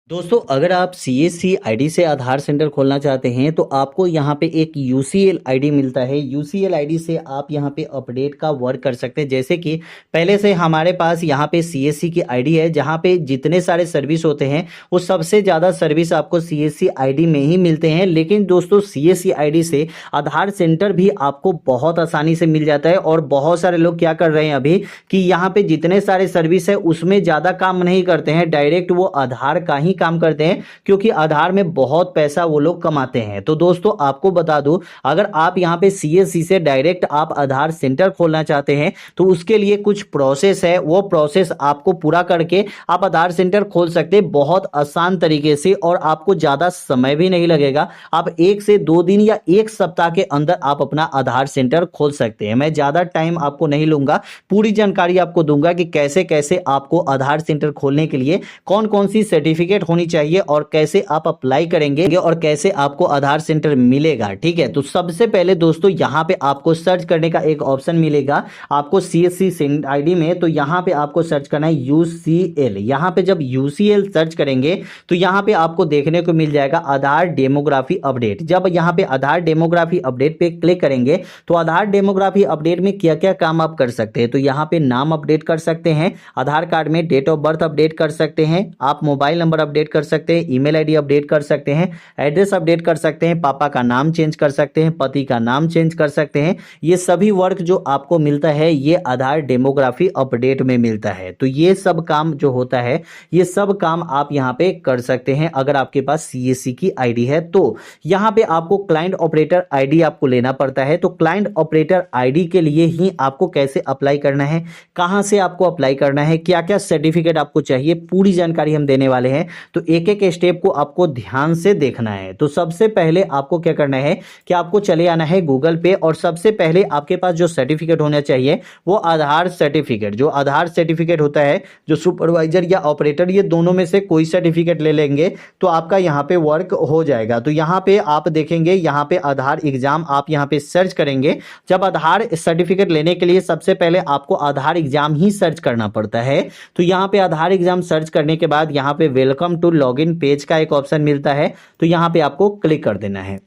दोस्तों अगर आप सीएससी आईडी से आधार सेंटर खोलना चाहते हैं तो आपको यहाँ पे एक यूसीएल आईडी मिलता है। यूसीएल आईडी से आप यहाँ पे अपडेट का वर्क कर सकते हैं। जैसे कि पहले से हमारे पास यहाँ पे सीएससी की आईडी है, जहाँ पे जितने सारे सर्विस होते हैं वो सबसे ज़्यादा सर्विस आपको सीएससी आईडी में ही मिलते हैं। लेकिन दोस्तों सीएससी आईडी से आधार सेंटर भी आपको बहुत आसानी से मिल जाता है। और बहुत सारे लोग क्या कर रहे हैं अभी कि यहाँ पे जितने सारे सर्विस है उसमें ज़्यादा काम नहीं करते हैं, डायरेक्ट वो आधार का ही काम करते हैं, क्योंकि आधार में बहुत पैसा वो लोग कमाते हैं। तो दोस्तों आपको बता दूं, अगर आप यहां पे सीएससी से डायरेक्ट आप आधार सेंटर खोलना चाहते हैं तो उसके लिए कुछ प्रोसेस है, वो प्रोसेस आपको पूरा करके आप आधार सेंटर खोल सकते हैं बहुत आसान तरीके से, और आपको ज्यादा समय भी नहीं लगेगा। आप 1 से 2 दिन या 1 सप्ताह के अंदर आप अपना आधार सेंटर खोल सकते हैं। मैं ज्यादा टाइम आपको नहीं लूंगा, पूरी जानकारी आपको दूंगा कि कैसे कैसे आपको आधार सेंटर खोलने के लिए कौन कौन सी सर्टिफिकेट होनी चाहिए और कैसे आप अप्लाई करेंगे और कैसे आपको आधार सेंटर मिलेगा। ठीक है, तो सबसे पहले दोस्तों यहाँ पे आपको सर्च करने का एक ऑप्शन मिलेगा आपको सीएससी आईडी में। तो यहाँ पे आपको सर्च करना है यूसीएल। यहाँ पे जब यूसीएल सर्च करेंगे तो यहाँ पे आपको देखने को मिल जाएगा आधार डेमोग्राफी अपडेट। जब यहाँ पे आधार डेमोग्राफी अपडेट पे क्लिक करेंगे तो आधार डेमोग्राफी अपडेट में क्या क्या काम आप कर सकते हैं, तो यहाँ पे नाम अपडेट कर सकते हैं, आधार कार्ड में डेट ऑफ बर्थ अपडेट कर सकते हैं, आप मोबाइल नंबर अपडेट कर सकते हैं, ईमेल आईडी अपडेट कर सकते हैं, एड्रेस अपडेट कर सकते हैं, पापा का नाम चेंज कर सकते हैं, पति का नाम चेंज कर सकते हैं। ये सभी वर्क जो आपको मिलता है ये आधार डेमोग्राफी अपडेट में मिलता है। तो ये सब काम जो होता है ये सब काम आप यहाँ पे कर सकते हैं अगर आपके पास सीएससी की आईडी है। तो यहाँ पे आपको क्लाइंट ऑपरेटर आईडी आपको लेना पड़ता है। तो क्लाइंट ऑपरेटर आईडी के लिए ही आपको कैसे अप्लाई करना है, कहां से आपको अप्लाई करना है, क्या क्या सर्टिफिकेट आपको चाहिए, पूरी जानकारी हम देने वाले हैं। तो एक एक स्टेप को आपको ध्यान से देखना है। तो सबसे पहले आपको क्या करना है कि आपको चले आना है गूगल पे, और सबसे पहले आपके पास जो सर्टिफिकेट होना चाहिए वो आधार सर्टिफिकेट, जो आधार सर्टिफिकेट होता है, जो सुपरवाइजर या ऑपरेटर ये दोनों में से कोई सर्टिफिकेट ले लेंगे तो आपका यहाँ पे वर्क हो जाएगा। तो यहाँ पे आप देखेंगे यहाँ पे आधार एग्जाम आप यहाँ पे सर्च करेंगे। जब आधार सर्टिफिकेट लेने के लिए सबसे पहले आपको आधार एग्जाम ही सर्च करना पड़ता है। तो यहाँ पे आधार एग्जाम सर्च करने के बाद यहाँ पे वेलकम टू लॉगिन पेज का एक ऑप्शन मिलता है, तो यहाँ पे आपको क्लिक कर देना है।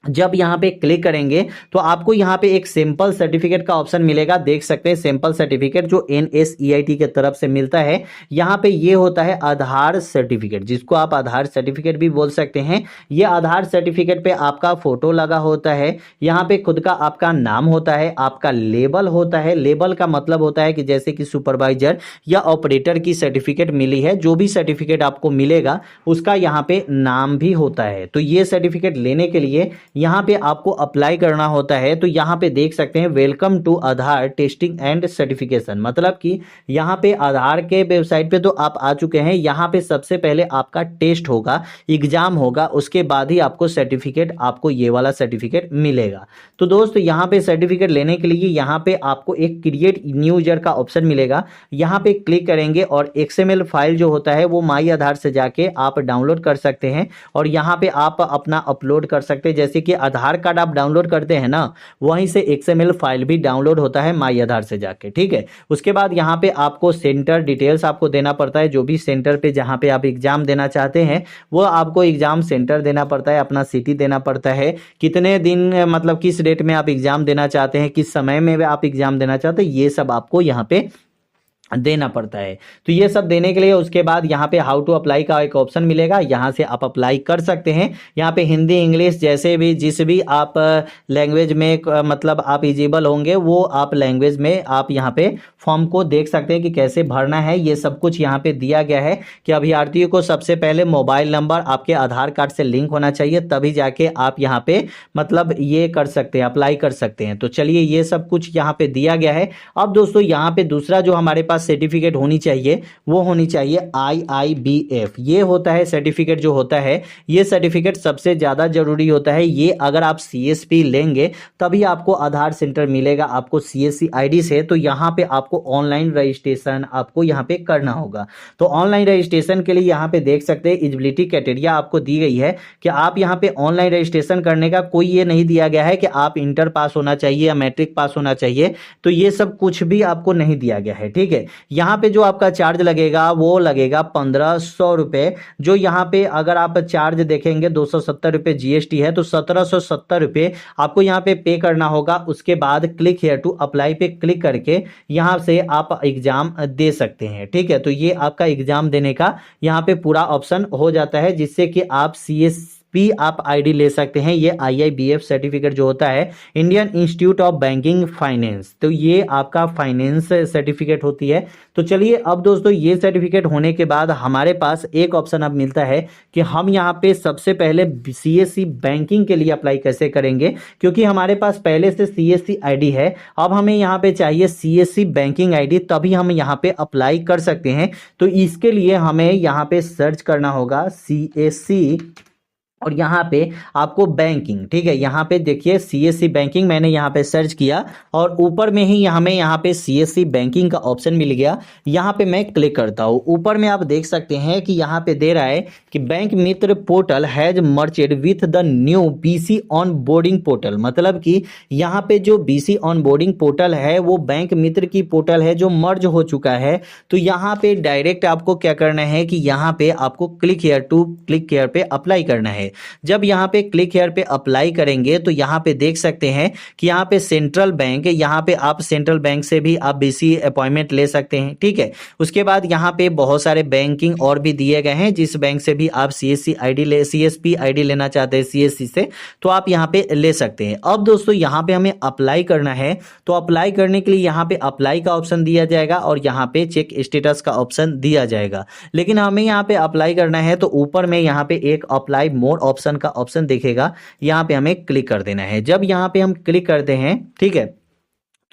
जब यहाँ पे क्लिक करेंगे तो आपको यहाँ पे एक सिंपल सर्टिफिकेट का ऑप्शन मिलेगा, देख सकते हैं सिंपल सर्टिफिकेट जो एनएसईआईटी के तरफ से मिलता है। यहाँ पे ये होता है आधार सर्टिफिकेट, जिसको आप आधार सर्टिफिकेट भी बोल सकते हैं। ये आधार सर्टिफिकेट पे आपका फोटो लगा होता है, यहाँ पे खुद का आपका नाम होता है, आपका लेबल होता है। लेबल का मतलब होता है कि जैसे कि सुपरवाइजर या ऑपरेटर की सर्टिफिकेट मिली है, जो भी सर्टिफिकेट आपको मिलेगा उसका यहाँ पे नाम भी होता है। तो ये सर्टिफिकेट लेने के लिए यहाँ पे आपको अप्लाई करना होता है। तो यहाँ पे देख सकते हैं welcome to Aadhaar testing and certification, मतलब कि यहाँ पे आधार के वेबसाइट पे तो आप आ चुके हैं। यहाँ पे सबसे पहले आपका टेस्ट होगा, एग्जाम होगा, उसके बाद ही आपको सर्टिफिकेट, आपको ये वाला सर्टिफिकेट मिलेगा। तो दोस्तों यहाँ पे सर्टिफिकेट लेने के लिए यहाँ पे आपको एक क्रिएट न्यू यूजर का ऑप्शन मिलेगा। यहाँ पे क्लिक करेंगे और XML फाइल जो होता है वो माई आधार से जाके आप डाउनलोड कर सकते हैं, और यहाँ पे आप अपना अपलोड कर सकते हैं। जैसे कि आधार कार्ड आप डाउनलोड करते हैं ना, वहीं से XML फाइल भी डाउनलोड होता है माई आधार से जाके। ठीक है, उसके बाद यहाँ पे आपको सेंटर डिटेल्स आपको देना पड़ता है, जो भी सेंटर पे जहाँ पे आप एग्जाम देना चाहते हैं वो आपको एग्जाम सेंटर देना पड़ता है, अपना सिटी देना पड़ता है, कितने दिन मतलब किस डेट में आप एग्जाम देना चाहते हैं, किस समय में आप एग्जाम देना चाहते हैं, ये सब आपको यहाँ पे देना पड़ता है। तो ये सब देने के लिए उसके बाद यहाँ पे हाउ टू अप्लाई का एक ऑप्शन मिलेगा, यहाँ से आप अप्लाई कर सकते हैं। यहाँ पे हिंदी इंग्लिश जैसे भी जिस भी आप लैंग्वेज में मतलब आप एलिजिबल होंगे वो आप लैंग्वेज में आप यहाँ पे फॉर्म को देख सकते हैं कि कैसे भरना है। ये सब कुछ यहाँ पे दिया गया है कि अभ्यर्थियों को सबसे पहले मोबाइल नंबर आपके आधार कार्ड से लिंक होना चाहिए, तभी जाके आप यहाँ पे मतलब ये कर सकते हैं, अप्लाई कर सकते हैं। तो चलिए ये सब कुछ यहाँ पे दिया गया है। अब दोस्तों यहाँ पे दूसरा जो हमारे पास सर्टिफिकेट होनी चाहिए वो होनी चाहिए IIBF। ये होता है सर्टिफिकेट जो होता है, ये सर्टिफिकेट सबसे ज्यादा जरूरी होता है। ये अगर आप CSP लेंगे तभी आपको आधार सेंटर मिलेगा, आपको CSC आईडी से। तो यहाँ पे आपको ऑनलाइन रजिस्ट्रेशन आपको यहाँ पे करना होगा। तो ऑनलाइन रजिस्ट्रेशन के लिए यहाँ पे देख सकते हैं एलिजिबिलिटी क्राइटेरिया आपको दी गई है कि आप यहाँ पे ऑनलाइन रजिस्ट्रेशन करने का कोई ये नहीं दिया गया है कि आप इंटर पास होना चाहिए या मैट्रिक पास होना चाहिए, तो ये सब कुछ भी आपको नहीं दिया गया है। ठीक है, यहाँ पे जो आपका चार्ज लगेगा वो लगेगा 1500 रुपये। जो यहाँ पे अगर आप चार्ज देखेंगे 270 रुपये जीएसटी है, तो 1770 रुपये आपको यहाँ पे करना होगा। उसके बाद क्लिक हियर टू अप्लाई पे क्लिक करके यहाँ से आप एग्जाम दे सकते हैं। ठीक है, तो ये आपका एग्जाम देने का यहाँ पे पूरा ऑप्शन हो जाता है, जिससे कि आप CSP आप आईडी ले सकते हैं। ये IIBF सर्टिफिकेट जो होता है, Indian institute of banking finance, तो ये आपका फाइनेंस सर्टिफिकेट होती है। तो चलिए अब दोस्तों, ये सर्टिफिकेट होने के बाद हमारे पास एक ऑप्शन अब मिलता है कि हम यहाँ पे सबसे पहले CSC बैंकिंग के लिए अप्लाई कैसे करेंगे, क्योंकि हमारे पास पहले से CSC आईडी है। अब हमें यहाँ पे चाहिए CSC बैंकिंग आईडी, तभी हम यहाँ पे अप्लाई कर सकते हैं। तो इसके लिए हमें यहाँ पे सर्च करना होगा CSC और यहाँ पे आपको बैंकिंग। ठीक है, यहाँ पे देखिए CSC बैंकिंग मैंने यहाँ पे सर्च किया और ऊपर में ही हमें यहाँ पे CSC बैंकिंग का ऑप्शन मिल गया। यहाँ पे मैं क्लिक करता हूँ। ऊपर में आप देख सकते हैं कि यहाँ पे दे रहा है कि bank Mitra portal has मर्जेड with the new BC on boarding portal. मतलब कि यहाँ पे जो BC ऑन बोर्डिंग पोर्टल है वो बैंक मित्र की पोर्टल है जो मर्ज हो चुका है। तो यहाँ पे डायरेक्ट आपको क्या करना है कि यहाँ पे आपको क्लिक हियर पे अप्लाई करना है। जब यहाँ पे क्लिक हियर पे अप्लाई करेंगे तो यहाँ पे देख सकते हैं कि यहाँ पे सेंट्रल बैंक, यहाँ पे आप सेंट्रल बैंक से भी आप BC अपॉइंटमेंट ले सकते हैं। ठीक है, उसके बाद यहाँ पे बहुत सारे बैंकिंग और भी दिए गए हैं, जिस बैंक से भी आप CSP आईडी लेना चाहते हैं CSC से, तो आप यहाँ पे ले सकते हैं। अब दोस्तों यहाँ पे हमें अप्लाई करना है, तो अप्लाई करने के लिए यहाँ पे अप्लाई का ऑप्शन दिया जाएगा और यहाँ पे चेक स्टेटस का ऑप्शन दिया जाएगा। लेकिन हमें यहाँ पे अप्लाई करना है तो ऊपर में यहाँ पे एक अप्लाई मोर ऑप्शन का ऑप्शन दिखेगा, यहाँ पे हमें क्लिक कर देना है। जब यहाँ पे हम क्लिक करते हैं, ठीक है,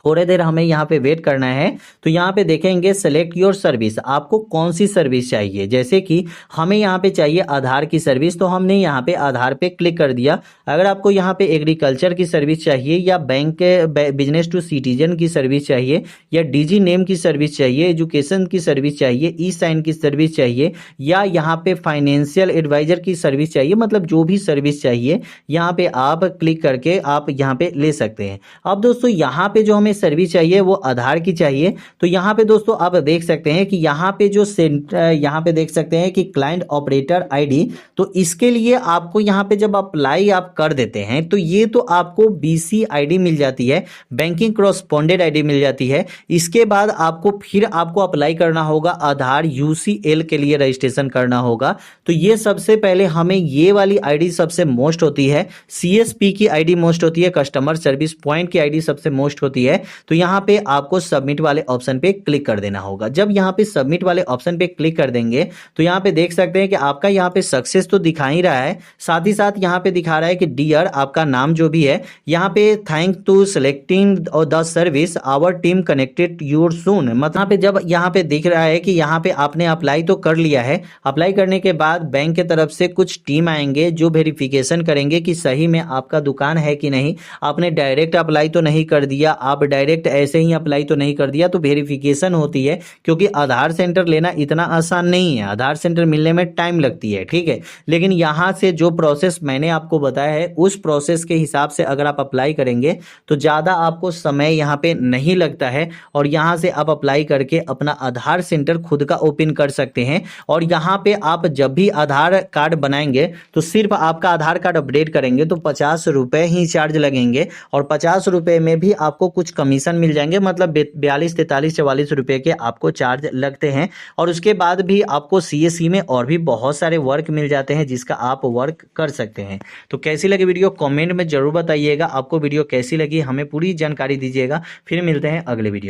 थोड़ी देर हमें यहाँ पे वेट करना है। तो यहाँ पे देखेंगे सेलेक्ट योर सर्विस, आपको कौन सी सर्विस चाहिए। जैसे कि हमें यहाँ पे चाहिए आधार की सर्विस, तो हमने यहाँ पे आधार पे क्लिक कर दिया। अगर आपको यहाँ पे एग्रीकल्चर की सर्विस चाहिए या बैंक के बिजनेस टू सिटीजन की सर्विस चाहिए या DG नेम की सर्विस चाहिए, एजुकेशन की सर्विस चाहिए, ई-साइन की सर्विस चाहिए या यहाँ पे फाइनेंशियल एडवाइजर की सर्विस चाहिए, मतलब जो भी सर्विस चाहिए यहाँ पे आप क्लिक करके आप यहाँ पे ले सकते हैं। अब दोस्तों यहाँ पे जो हमें सर्विस चाहिए वो आधार की चाहिए। तो यहाँ पे दोस्तों आप देख सकते हैं कि यहाँ पे जो यहाँ पे देख सकते हैं कि क्लाइंट ऑपरेटर आईडी, तो इसके लिए आपको यहाँ पे जब अप्लाई आप कर देते हैं तो ये तो आपको BC आईडी मिल जाती है, बैंकिंग कॉरस्पॉन्डेंट आईडी मिल जाती है। इसके बाद आपको अप्लाई करना होगा आधार UCL के लिए रजिस्ट्रेशन करना होगा। तो ये सबसे पहले हमें ये वाली आईडी सबसे मोस्ट होती है, CSP की आईडी मोस्ट होती है, कस्टमर सर्विस पॉइंट की आईडी सबसे मोस्ट होती है। तो यहाँ पे आपको सबमिट वाले ऑप्शन पे क्लिक कर देना होगा। जब यहाँ पे सबमिट वाले ऑप्शन पे क्लिक कर देंगे तो यहाँ पे देख सकते हैं कि आपका यहाँ पे सक्सेस तो दिखा ही रहा है, साथ ही साथ यहाँ पे दिखा रहा है कि डियर आपका नाम जो भी है, यहाँ पे thank to selecting the service our team connected your soon. मतलब पे जब यहाँ पे दिख रहा है कि यहाँ पे आपने अप्लाई तो कर लिया है, अप्लाई करने के बाद बैंक के तरफ से कुछ टीम आएंगे जो वेरिफिकेशन करेंगे कि सही में आपका दुकान है कि नहीं, आपने डायरेक्ट अप्लाई तो नहीं कर दिया, आप डायरेक्ट ऐसे ही अप्लाई तो नहीं कर दिया। तो वेरिफिकेशन होती है, क्योंकि आधार सेंटर लेना इतना आसान नहीं है, आधार सेंटर मिलने में टाइम लगती है। ठीक है, लेकिन यहाँ से जो प्रोसेस मैंने आपको बताया है उस प्रोसेस के हिसाब से अगर आप अप्लाई करेंगे तो ज़्यादा आपको समय यहाँ पे नहीं लगता है और यहाँ से आप अप्लाई करके अपना आधार सेंटर खुद का ओपन कर सकते हैं। और यहाँ पे आप जब भी आधार कार्ड बनाएंगे तो सिर्फ आपका आधार कार्ड अपडेट करेंगे तो 50 रुपये ही चार्ज लगेंगे और 50 रुपये में भी आपको कुछ कमीशन मिल जाएंगे, मतलब 42, 43, 44 रुपये के आपको चार्ज लगते हैं। और उसके बाद भी आपको CSC में और भी बहुत सारे वर्क मिल जाते हैं जिसका आप वर्क कर सकते हैं। तो कैसी लगी वीडियो कमेंट में जरूर बताइएगा, आपको वीडियो कैसी लगी हमें पूरी जानकारी दीजिएगा। फिर मिलते हैं अगले वीडियो।